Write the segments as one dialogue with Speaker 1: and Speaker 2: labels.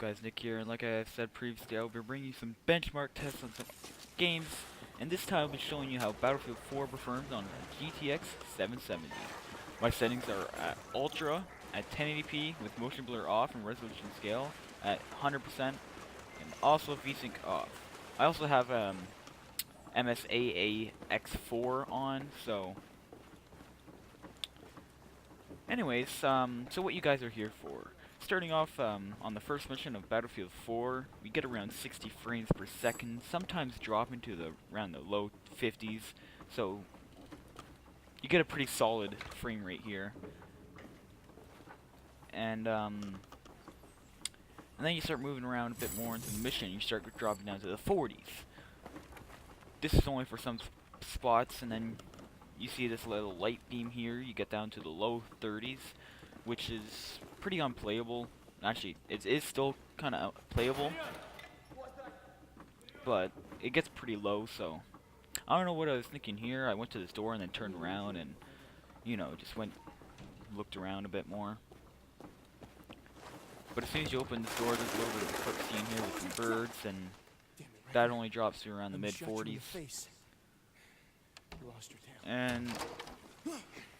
Speaker 1: guys, Nick here, and like I said previously, I'll be bringing you some benchmark tests on some games, and this time I'll be showing you how Battlefield 4 performs on a GTX 770. My settings are at Ultra, at 1080p with motion blur off and resolution scale at 100%, and also VSync off. I also have MSAA X4 on, so anyways, so what you guys are here for. Starting off on the first mission of Battlefield 4, we get around 60 frames per second, sometimes drop into around the low 50s, so you get a pretty solid frame rate here. And then you start moving around a bit more into the mission, you start dropping down to the 40s. This is only for some spots, and then you see this little light beam here, you get down to the low 30s, which is pretty unplayable. Actually, it is still kind of playable, but it gets pretty low, so I don't know what I was thinking here. I went to this door and then turned around and, you know, just looked around a bit more. But as soon as you open this door, there's a little bit of a quick scene here with some birds, and that only drops to around the mid-40s. And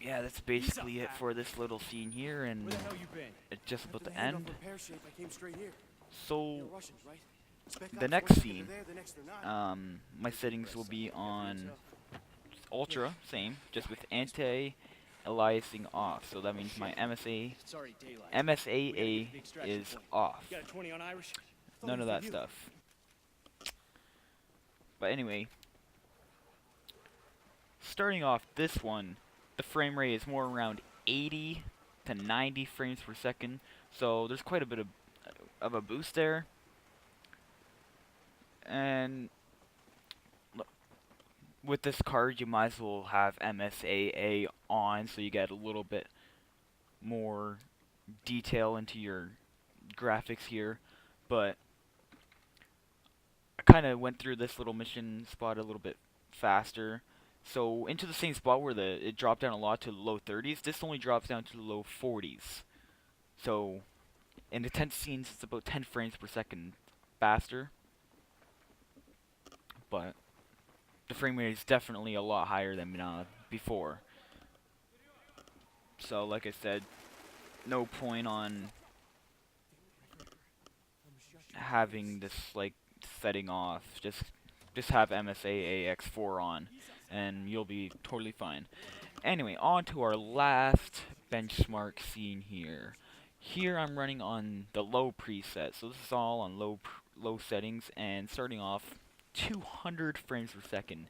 Speaker 1: yeah, that's basically it for this little scene here, and it's just about to end. So the next scene, my settings will be on Ultra, same, just with anti-aliasing off. So that means my MSAA is off. None of that stuff. But anyway, starting off this one, the frame rate is more around 80 to 90 frames per second, so there's quite a bit of a boost there. And with this card, you might as well have MSAA on, so you get a little bit more detail into your graphics here. But I kind of went through this little mission spot a little bit faster. So into the same spot where it dropped down a lot to the low 30s, this only drops down to the low 40s. So in the tense scenes, it's about 10 frames per second faster. But the frame rate is definitely a lot higher than before. So like I said, no point on having this like setting off. Just have MSAA X4 on, and you'll be totally fine. Anyway, on to our last benchmark scene here. Here I'm running on the low preset, so this is all on low settings, and starting off 200 frames per second.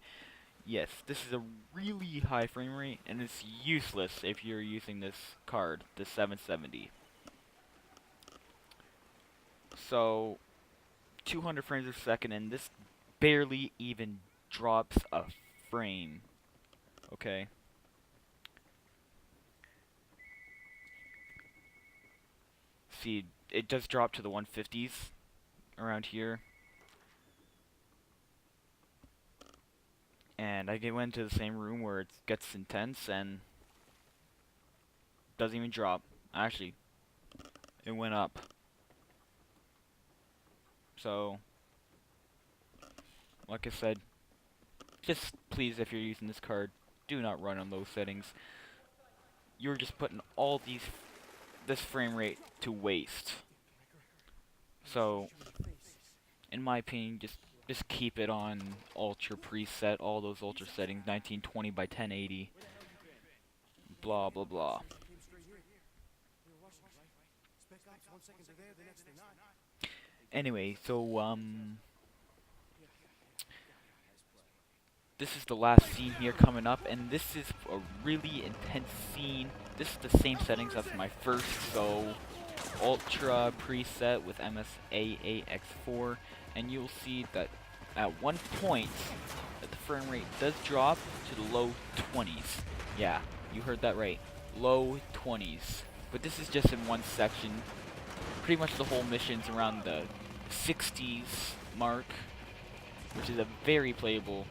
Speaker 1: Yes, this is a really high frame rate, and it's useless if you're using this card, the 770. So 200 frames per second, and this barely even drops a frame. Okay. See, it does drop to the 150s around here. And I went to the same room where it gets intense and doesn't even drop. Actually, it went up. So like I said, just please, if you're using this card, do not run on low settings. You're just putting all this frame rate to waste. So, in my opinion, just keep it on ultra preset, all those ultra settings, 1920 by 1080, blah blah blah. Anyway, so this is the last scene here coming up, and this is a really intense scene. This is the same settings as my first, so Ultra preset with MSAA X4, and you'll see that at one point that the frame rate does drop to the low 20s. Yeah, you heard that right, low 20s. But this is just in one section. Pretty much the whole mission's around the 60s mark, which is a very playable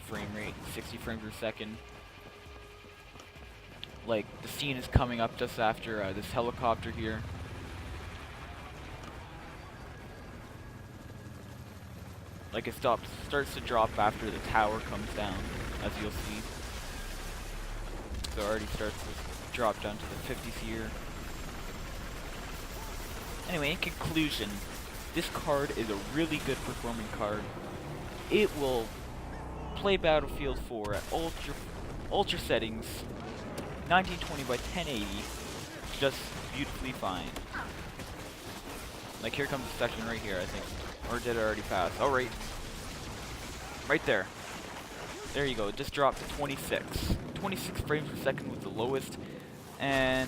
Speaker 1: frame rate, 60 frames per second. Like, the scene is coming up just after this helicopter here. Like, it starts to drop after the tower comes down, as you'll see. So it already starts to drop down to the 50s here. Anyway, in conclusion, this card is a really good performing card. It will play Battlefield 4 at ultra settings, 1920 by 1080, just beautifully fine. Like, here comes the section right here, I think. Or did it already pass? Oh, right there. There you go, it just dropped to 26. 26 frames per second was the lowest, and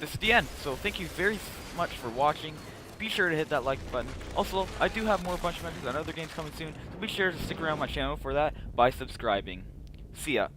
Speaker 1: this is the end. So thank you very much for watching. Be sure to hit that like button. Also, I do have more Bunch of Mentors and other games coming soon, so be sure to stick around my channel for that by subscribing. See ya.